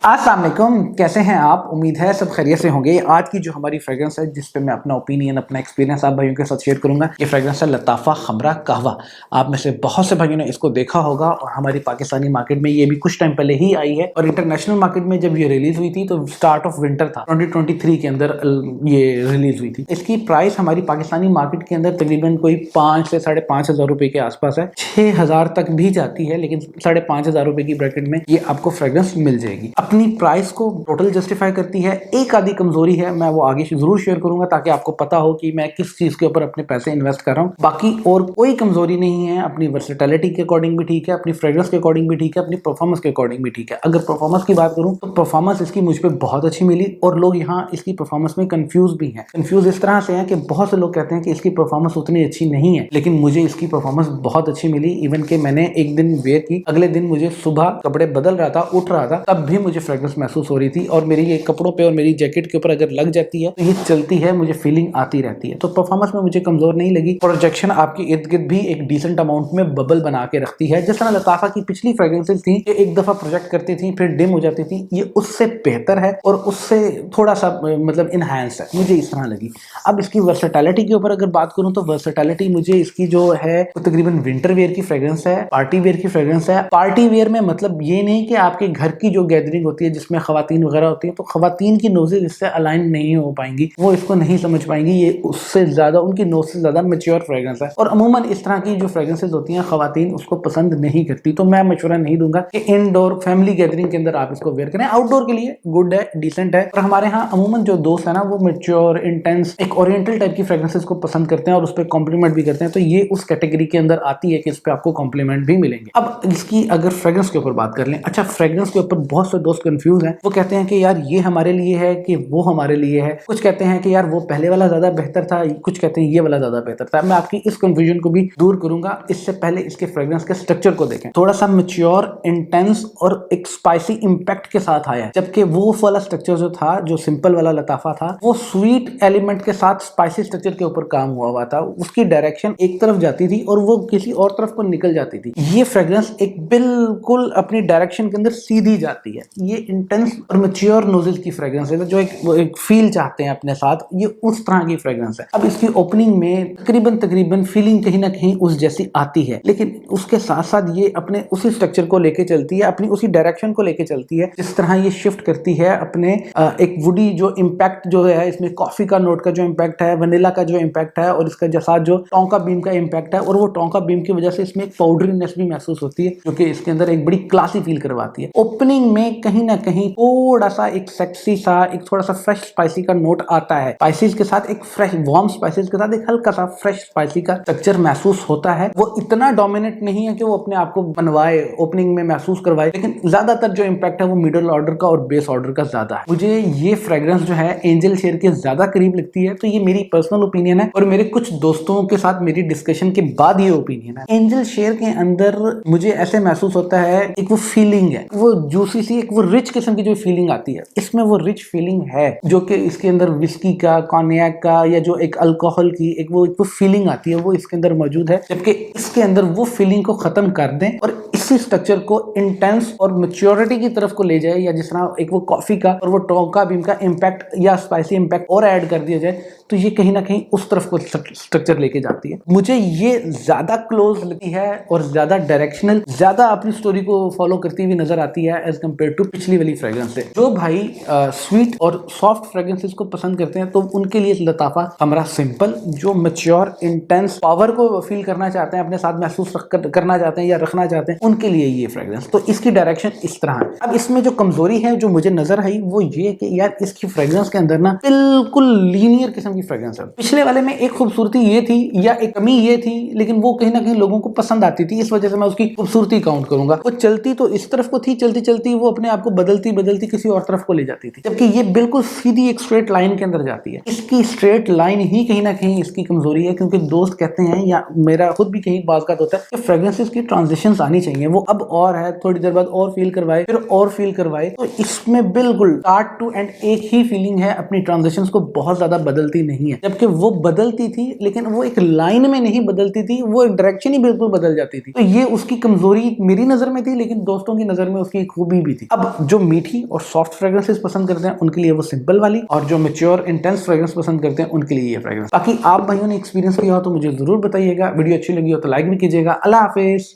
अस्सलाम वालेकुम, कैसे हैं आप? उम्मीद है सब खैरियत से होंगे। आज की जो हमारी फ्रेग्रेंस है जिस पे मैं अपना ओपिनियन, अपना एक्सपीरियंस आप भाइयों के साथ शेयर करूंगा, ये फ्रेग्रेंस है लताफ़ा खमरा कहवा। आप में से बहुत से भाइयों ने इसको देखा होगा और हमारी पाकिस्तानी मार्केट में ये भी कुछ टाइम पहले ही आई है और इंटरनेशनल मार्केट में जब ये रिलीज हुई थी तो स्टार्ट ऑफ विंटर था, 2023 के अंदर ये रिलीज हुई थी। इसकी प्राइस हमारी पाकिस्तानी मार्केट के अंदर तकरीबन कोई 5 से 5,500 रुपए के आसपास है। 6,000 तक भी जाती है, लेकिन 5,500 रुपए की ब्रैकेट में ये आपको फ्रेग्रेंस मिल जाएगी। अपनी प्राइस को टोटल जस्टिफाई करती है। एक आधी कमजोरी है, मैं वो आगे जरूर शेयर करूंगा ताकि आपको पता हो कि मैं किस चीज के ऊपर अपने पैसे इन्वेस्ट कर रहा हूँ। बाकी और कोई कमजोरी नहीं है। अपनी वर्सेटिलिटी के अकॉर्डिंग भी ठीक है, अपनी फ्रेग्रेंस के अकॉर्डिंग भी ठीक है, अपनी परफॉर्मेंस के अकॉर्डिंग भी ठीक है। अगर परफॉर्मेंस की बात करूं तो परफॉर्मेंस इसकी मुझ पर बहुत अच्छी मिली और लोग यहाँ इसकी परफॉर्मेंस में कंफ्यूज भी हैं। कंफ्यूज इस तरह से हैं कि बहुत से लोग कहते हैं कि इसकी परफॉर्मेंस उतनी अच्छी नहीं है, लेकिन मुझे इसकी परफॉर्मेंस बहुत अच्छी मिली। इवन कि मैंने एक दिन वेयर की, अगले दिन मुझे सुबह कपड़े बदल रहा था, उठ रहा था, तब भी मुझे फ्रेग्रेंस महसूस हो रही थी और मेरी ये कपड़ों पे और मेरी जैकेट के ऊपर अगर लग जाती है तो ये चलती है, मुझे फीलिंग आती रहती है। तो परफॉर्मेंस में मुझे कमजोर नहीं लगी। प्रोजेक्शन आपकी इर्द गिर्द भी एक डिसेंट अमाउंट में बबल बना के रखती है। जिस तरह लताफा की पिछली फ्रेग्रेंसेस थी, ये एक दफा प्रोजेक्ट करती थी फिर डिम हो जाती थी, ये उससे बेहतर है और उससे थोड़ा सा मतलब इनहैंस है, मुझे इस तरह लगी। अब इसकी वर्सेटिलिटी के ऊपर अगर बात करूं तो वर्सेटिलिटी मुझे इसकी जो है तकरीबन विंटर वेयर की फ्रेग्रेंस है, पार्टी वेयर की फ्रेग्रेंस है। पार्टी वेयर में मतलब ये नहीं कि आपके घर की जो गैदरिंग होती है जिसमें खवातीन वगैरह होती है तो खवातीन की नोजेस इससे अलाइन नहीं हो पाएंगी, वो इसको नहीं समझ पाएंगी। ये उससे ज्यादा, उनकी नोज से ज्यादा मैच्योर फ्रेग्रेंस है और अमूमन इस तरह की जो फ्रेग्रेंसेस होती हैं खवातीन उसको पसंद नहीं करती। तो मैं मशवरा नहीं दूंगा कि इनडोर फैमिली गैदरिंग के अंदर आप इसको वेयर करें। आउटडोर के लिए गुड है, डिसेंट है। और हमारे यहाँ अमूमन जो दोस्त है ना वो मैच्योर, इंटेंस, एक ओरिएंटल टाइप की फ्रेग्रेंसेस को पसंद करते हैं और उस पर कॉम्प्लीमेंट भी करते हैं। तो ये उस कैटेगरी के अंदर आती है कि इस पे आपको कॉम्प्लीमेंट भी मिलेंगे। अब इसकी अगर फ्रेग्रेंस के ऊपर बात कर लें, अच्छा फ्रेग्रेंस के ऊपर बहुत से दोस्त कंफ्यूज हैं। वो कहते हैं कि यार ये हमारे लिए है कि वो हमारे लिए है। कुछ कहते हैं कि यार वो पहले वाला ज्यादा बेहतर था, कुछ कहते हैं ये वाला ज्यादा बेहतर था। मैं आपकी इस कंफ्यूजन को भी दूर करूंगा। इससे पहले इसके फ्रेग्रेंस के स्ट्रक्चर को देखें। थोड़ा सा मैच्योर, इंटेंस और एक स्पाइसी इंपैक्ट के साथ आया है, जबकि वो वाला स्ट्रक्चर जो था, जो सिंपल वाला लताफा था, वो स्वीट एलिमेंट के साथ स्पाइसी स्ट्रक्चर के ऊपर काम हुआ था। उसकी डायरेक्शन एक तरफ जाती थी और वो किसी और तरफ को निकल जाती थी। ये फ्रेग्रेंस एक बिल्कुल अपनी डायरेक्शन के अंदर सीधी जाती है। ये इंटेंस और मैच्योर नोजेस की फ्रेग्रेंस है जो एक फील चाहते हैं अपने साथ, ये उस तरह की फ्रेग्रेंस है। अब इसकी ओपनिंग में तकरीबन फीलिंग कहीं ना कहीं उस जैसी आती है, लेकिन उसके साथ साथ ये अपने उसी स्ट्रक्चर को लेके चलती है, अपनी उसी डायरेक्शन को लेके चलती है जिस तरह ये शिफ्ट करती है अपने एक वुडी जो इम्पैक्ट जो है इसमें, कॉफी का नोट का जो इम्पैक्ट है, वनीला का जो इम्पैक्ट है और इसका जैसा जो टोंका बीम का इम्पैक्ट है, और वो टोंका बीम की वजह से इसमें एक पाउडरीनेस भी महसूस होती है जो कि इसके अंदर एक बड़ी क्लासी फील करवाती है। ओपनिंग में कहीं ना कहीं थोड़ा सा एक सेक्सी सा, एक थोड़ा सा फ्रेश स्पाइसी का नोट आता है। स्पाइसीज के साथ एक फ्रेश वार्म स्पाइसीज के साथ एक हल्का सा फ्रेश स्पाइसी का टेक्सचर महसूस होता है। वो इतना डोमिनेट नहीं है कि वो अपने आप को बनवाए, ओपनिंग में महसूस करवाए, लेकिन ज्यादातर जो इम्पैक्ट है वो मिडिल ऑर्डर का और बेस ऑर्डर का ज्यादा है। मुझे ये फ्रेग्रेंस जो है एंजल शेयर के ज्यादा करीब लगती है। तो ये मेरी पर्सनल ओपिनियन है और मेरे कुछ दोस्तों के साथ मेरी डिस्कशन के बाद ये ओपिनियन है। एंजल शेयर के अंदर मुझे ऐसे महसूस होता है, एक वो फीलिंग है, वो जूसी सी, एक वो रिच किस्म की जो फीलिंग आती है, इसमें वो रिच फीलिंग है जो कि इसके अंदर विस्की का, कॉन्याक का या जो एक अल्कोहल की एक वो फीलिंग आती है वो इसके अंदर मौजूद है। जबकि इसके अंदर वो फीलिंग को खत्म कर दें और इसी स्ट्रक्चर को इंटेंस और मैच्योरिटी की तरफ को ले जाए, या जिस तरह एक वो कॉफी का और वो टोंका बीम का इम्पैक्ट या स्पाइसी इम्पैक्ट और ऐड कर दिया जाए, तो ये कहीं ना कहीं उस तरफ को स्ट्रक्चर लेके जाती है। मुझे ये ज्यादा क्लोज लगती है और ज्यादा डायरेक्शनल, ज्यादा अपनी स्टोरी को फॉलो करती हुई नजर आती है एज कम्पेयर टू पिछली वाली फ्रेग्रेंस से। जो भाई स्वीट और सॉफ्ट फ्रेग्रेंसेस को पसंद करते हैं तो उनके लिए लताफा खमरा सिंपल, जो मैच्योर, इंटेंस पावर को फील करना चाहते हैं, अपने साथ महसूस करना चाहते हैं या रखना चाहते हैं, उनके लिए ये फ्रेग्रेंस। तो इसकी डायरेक्शन इस तरह है। अब इसमें जो कमजोरी है जो मुझे नजर आई वो ये कि यार इसकी फ्रेग्रेंस के अंदर ना बिल्कुल लीनियर किस्म की फ्रेग्रेंस है। पिछले वाले में एक खूबसूरती ये थी या एक कमी ये थी, लेकिन वो कहीं ना कहीं लोगों को पसंद आती थी, इस वजह से मैं उसकी खूबसूरती काउंट करूंगा। वो चलती तो इस तरफ को थी, चलती चलती वो अपने आप को बदलती बदलती किसी और तरफ को ले जाती थी, जबकि ये बिल्कुल सीधी एक स्ट्रेट लाइन के अंदर जाती है। इसकी स्ट्रेट लाइन ही कहीं ना कहीं इसकी कमजोरी है, क्योंकि दोस्त कहते हैं या मेरा खुद भी कहीं बात होता है कि फ्रेग्रेंसेस की ट्रांजिशंस आनी चाहिए। वो अब और है, थोड़ी देर बाद और फील करवाए, फिर और फील करवाए, तो इसमें बिल्कुल स्टार्ट टू एंड एक ही फीलिंग है, अपनी ट्रांजिशंस को बहुत ज्यादा बदलती नहीं है। जबकि वो बदलती थी लेकिन वो एक लाइन में नहीं बदलती थी, वो एक डायरेक्शन ही बिल्कुल बदल जाती थी। तो ये उसकी कमजोरी मेरी नजर में थी, लेकिन दोस्तों की नजर में उसकी खूबी भी थी। अब अब जो मीठी और सॉफ्ट फ्रेग्रेंसेस पसंद करते हैं उनके लिए वो सिंपल वाली, और जो मैच्योर इंटेंस फ्रेग्रेंस पसंद करते हैं उनके लिए ये फ्रेग्रेंस। बाकी आप भाइयों ने एक्सपीरियंस किया हो तो मुझे जरूर बताइएगा। वीडियो अच्छी लगी हो तो लाइक भी कीजिएगा। अल्लाह हाफिज।